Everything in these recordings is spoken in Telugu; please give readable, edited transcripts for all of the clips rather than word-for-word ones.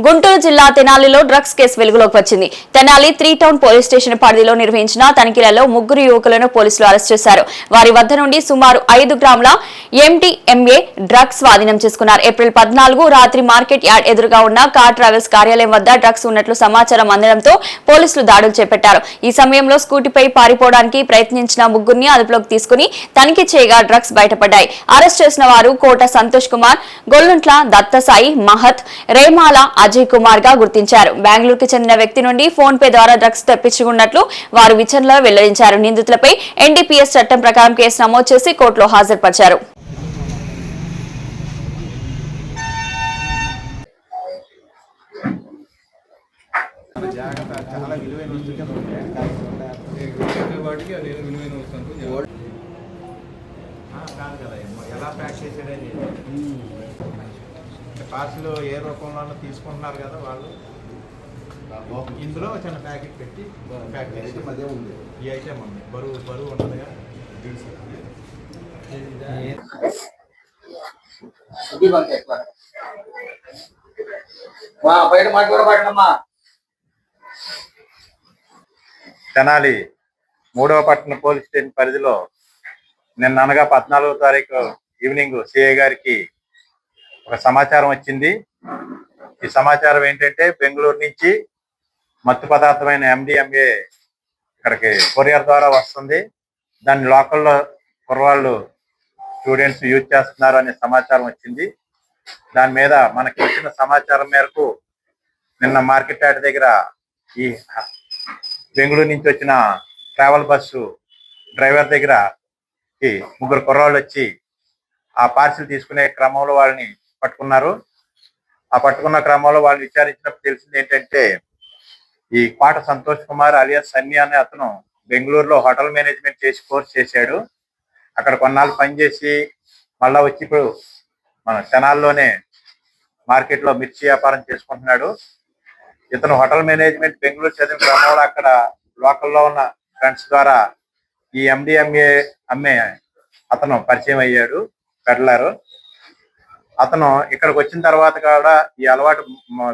గుంటూరు జిల్లా తెనాలిలో డ్రగ్స్ కేసు వెలుగులోకి వచ్చింది. తెనాలి 3 టౌన్ పోలీస్ స్టేషన్ పరిధిలో నిర్వహించిన తనిఖీలలో 3 యువకులను పోలీసులు అరెస్ట్ చేశారు. వారి వద్ద నుండి సుమారు 5 గ్రాముల MDMA డ్రగ్స్ స్వాధీనం చేసుకున్నారు. ఏప్రిల్ 14 రాత్రి మార్కెట్ యార్డ్ ఎదురుగా ఉన్న కార్ ట్రావెల్స్ కార్యాలయం వద్ద డ్రగ్స్ ఉన్నట్లు సమాచారం అందడంతో పోలీసులు దాడులు చేపట్టారు. ఈ సమయంలో స్కూటీపై పారిపోవడానికి ప్రయత్నించిన 3ని అదుపులోకి తీసుకుని తనిఖీ చేయగా డ్రగ్స్ బయటపడ్డాయి. అరెస్ట్ చేసిన వారు కోట సంతోష్ కుమార్, గొల్లుంట్ల దత్తసాయి, మహత్, రేమాల అజయ్ కుమార్ గా గుర్తించారు. బెంగళూరుకు చెందిన వ్యక్తి నుండి ఫోన్ పే ద్వారా డ్రగ్స్ తెప్పించుకున్నట్లు వారు విచారణలో వెల్లడించారు. నిందితులపై NDPS చట్టం ప్రకారం కేసు నమోదు చేసి కోర్టులో హాజరుపరిచారు. పార్సలు ఏ రూపంలోనూ తీసుకుంటున్నారు కదా వాళ్ళు. ఇందులో చిన్న ప్యాకెట్ పెట్టి ప్యాక్ చేసి అదే ఉంది. ఈ ఐటెం ఉంది, బరువు ఉంటుంది కదా. తెనాలి 3వ పట్టణ పోలీస్ స్టేషన్ పరిధిలో నిన్న అనగా 14వ తారీఖు ఈవినింగ్ CI గారికి ఒక సమాచారం వచ్చింది. ఈ సమాచారం ఏంటంటే బెంగళూరు నుంచి మత్తు పదార్థమైన MDMA ఇక్కడికి కొరియర్ ద్వారా వస్తుంది. దాన్ని లోకల్లో కుర్రవాళ్ళు స్టూడెంట్స్ యూజ్ చేస్తున్నారు అనే సమాచారం వచ్చింది. దాని మీద మనకి వచ్చిన సమాచారం మేరకు నిన్న మార్కెట్ యార్డ్ దగ్గర ఈ బెంగళూరు నుంచి వచ్చిన ట్రావెల్ బస్సు డ్రైవర్ దగ్గర 3 కుర్రవాళ్ళు వచ్చి ఆ పార్సిల్ తీసుకునే క్రమంలో వాళ్ళని పట్టుకున్నారు. ఆ పట్టుకున్న క్రమంలో వాళ్ళు విచారించినప్పుడు తెలిసింది ఏంటంటే ఈ కోట సంతోష్ కుమార్ అలియాస్ సన్నీ అనే అతను బెంగళూరులో హోటల్ మేనేజ్మెంట్ చేసి కోర్స్ చేశాడు. అక్కడ కొన్నాళ్ళు పనిచేసి మళ్ళా వచ్చి ఇప్పుడు మన తెనాల్లోనే మార్కెట్లో మిర్చి వ్యాపారం చేసుకుంటున్నాడు. ఇతను హోటల్ మేనేజ్మెంట్ బెంగళూరు చదివిన క్రమంలో అక్కడ లోకల్లో ఉన్న ఫ్రెండ్స్ ద్వారా ఈ MDMA అమ్మే అతను పరిచయం అయ్యాడు, పెడలారు. అతను ఇక్కడికి వచ్చిన తర్వాత కూడా ఈ అలవాటు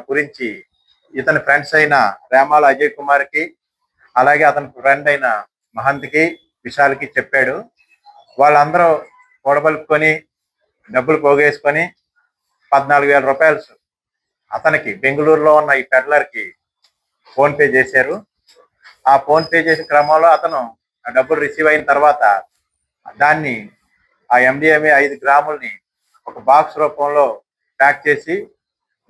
గురించి ఇతని ఫ్రెండ్స్ అయిన రేమాల అజయ్ కుమార్కి, అలాగే అతని ఫ్రెండ్ అయిన మహంత్కి, విశాల్కి చెప్పాడు. వాళ్ళందరూ కూడబలుపుకొని డబ్బులు పోగేసుకొని 14,000 రూపాయలు అతనికి బెంగళూరులో ఉన్న ఈ పెడ్లర్కి ఫోన్ పే చేశారు. ఆ ఫోన్ పే చేసే క్రమంలో అతను ఆ డబ్బులు రిసీవ్ అయిన తర్వాత దాన్ని ఆ MDMA 5 గ్రాములని ఒక బాక్స్ రూపంలో ప్యాక్ చేసి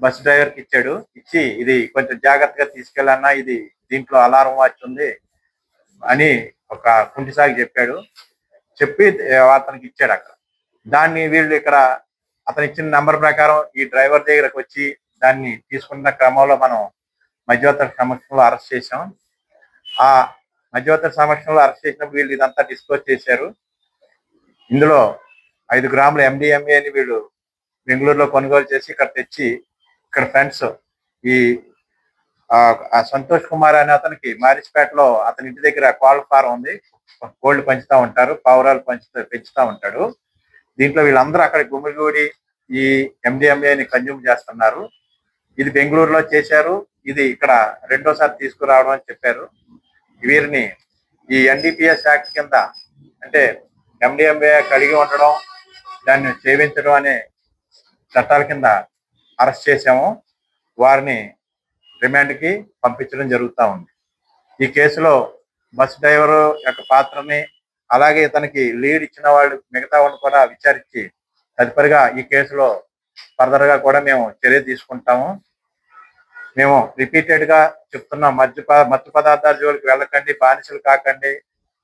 బస్ డ్రైవర్కి ఇచ్చాడు. ఇచ్చి ఇది కొంచెం జాగ్రత్తగా తీసుకెళ్ళన్నా, ఇది దీంట్లో అలారం వాచ్ ఉంది అని ఒక కుంటిసాగి చెప్పాడు. చెప్పి అతనికి ఇచ్చాడు. అక్కడ దాన్ని వీళ్ళు ఇక్కడ అతను ఇచ్చిన నెంబర్ ప్రకారం ఈ డ్రైవర్ దగ్గరకు వచ్చి దాన్ని తీసుకున్న క్రమంలో మనం మధ్యవర్తుల సమక్షంలో అరెస్ట్ చేశాం. ఆ మధ్యవర్తుల సమక్షంలో అరెస్ట్ చేసినప్పుడు వీళ్ళు ఇదంతా డిస్క్లోజ్ చేశారు. ఇందులో 5 గ్రాముల MDMAని వీళ్ళు బెంగళూరులో కొనుగోలు చేసి ఇక్కడ తెచ్చి ఇక్కడ ఫ్రెండ్స్ ఈ సంతోష్ కుమార్ అనే అతనికి మారిస్పేటలో అతని ఇంటి దగ్గర కోళ్ళ ఫారం ఉంది, కోళ్ళు పెంచుతూ ఉంటారు, పావురాలు పెంచుతూ ఉంటాడు. దీంట్లో వీళ్ళందరూ అక్కడ గుమిగూడి ఈ MDMAని కన్జ్యూమ్ చేస్తున్నారు. ఇది బెంగళూరులో చేశారు, ఇది ఇక్కడ రెండోసారి తీసుకురావడం అని చెప్పారు. వీరిని ఈ NDPS యాక్ట్ కింద అంటే MDMA కలిగి ఉండడం, దాన్ని సేవించడం అనే చట్టాల కింద అరెస్ట్ చేశాము. వారిని రిమాండ్కి పంపించడం జరుగుతూ ఉంది. ఈ కేసులో బస్ డ్రైవరు యొక్క పాత్రని, అలాగే ఇతనికి లీడ్ ఇచ్చిన వాళ్ళు మిగతా వాళ్ళు కూడా విచారించి తదుపరిగా ఈ కేసులో ఫర్దర్గా కూడా మేము చర్య తీసుకుంటాము. మేము రిపీటెడ్గా చెప్తున్నాం, మత్తు పదార్థాల జోలికి వెళ్ళకండి, బానిసలు కాకండి,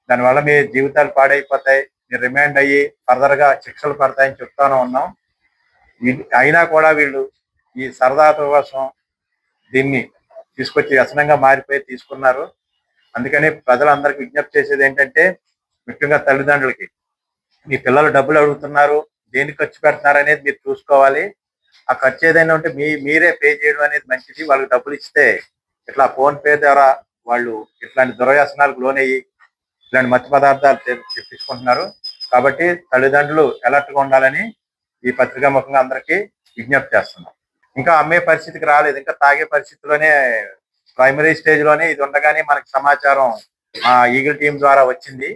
దానివల్ల మీ జీవితాలు పాడైపోతాయి, మీరు రిమాండ్ అయ్యి ఫర్దర్గా శిక్షలు పడతాయని చెప్తానే ఉన్నాం. అయినా కూడా వీళ్ళు ఈ సరదా కోసం దీన్ని తీసుకొచ్చి వ్యసనంగా మారిపోయి తీసుకున్నారు. అందుకని ప్రజలందరికీ విజ్ఞప్తి చేసేది ఏంటంటే, ముఖ్యంగా తల్లిదండ్రులకి, మీ పిల్లలు డబ్బులు అడుగుతున్నారు, దేనికి ఖర్చు పెడుతున్నారు అనేది మీరు చూసుకోవాలి. ఆ ఖర్చు ఏదైనా ఉంటే మీరే పే చేయడం అనేది మంచిది. వాళ్ళకి డబ్బులు ఇస్తే ఇట్లా ఫోన్ పే ద్వారా వాళ్ళు ఇట్లాంటి దుర్వ్యసనాలకు లోనయ్యి ఇలాంటి మత్తు పదార్థాలు తెప్పించుకుంటున్నారు. కాబట్టి తల్లిదండ్రులు అలర్ట్గా ఉండాలని ఈ పత్రికా ముఖంగా అందరికీ విజ్ఞప్తి చేస్తున్నాం. ఇంకా అమ్మే పరిస్థితికి రాలేదు, ఇంకా తాగే పరిస్థితిలోనే ప్రైమరీ స్టేజ్ లోనే ఇది ఉండగానే మనకి సమాచారం మా ఈగిల్ టీం ద్వారా వచ్చింది.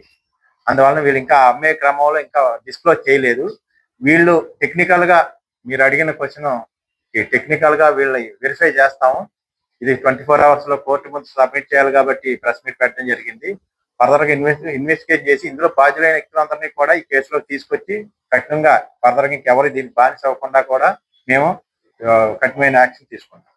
అందువలన వీళ్ళు ఇంకా అమ్మే క్రమంలో ఇంకా డిస్క్లోజ్ చేయలేదు. వీళ్ళు టెక్నికల్ గా మీరు అడిగిన క్వశ్చన్ టెక్నికల్ గా వీళ్ళని వెరిఫై చేస్తాము. ఇది 24 అవర్స్ లో కోర్టు ముందు సబ్మిట్ చేయాలి కాబట్టి ప్రెస్ మీట్ పెట్టడం జరిగింది. ఫర్దర్ గా ఇన్వెస్టిగేట్ చేసి ఇందులో బాధ్యులైన వ్యక్తులందరినీ కూడా ఈ కేసులో తీసుకొచ్చి కఠినంగా ఫర్దర్ గా ఇంకెవరు దీనికి బానిస అవ్వకుండా కూడా మేము కఠినమైన యాక్షన్ తీసుకుంటాం.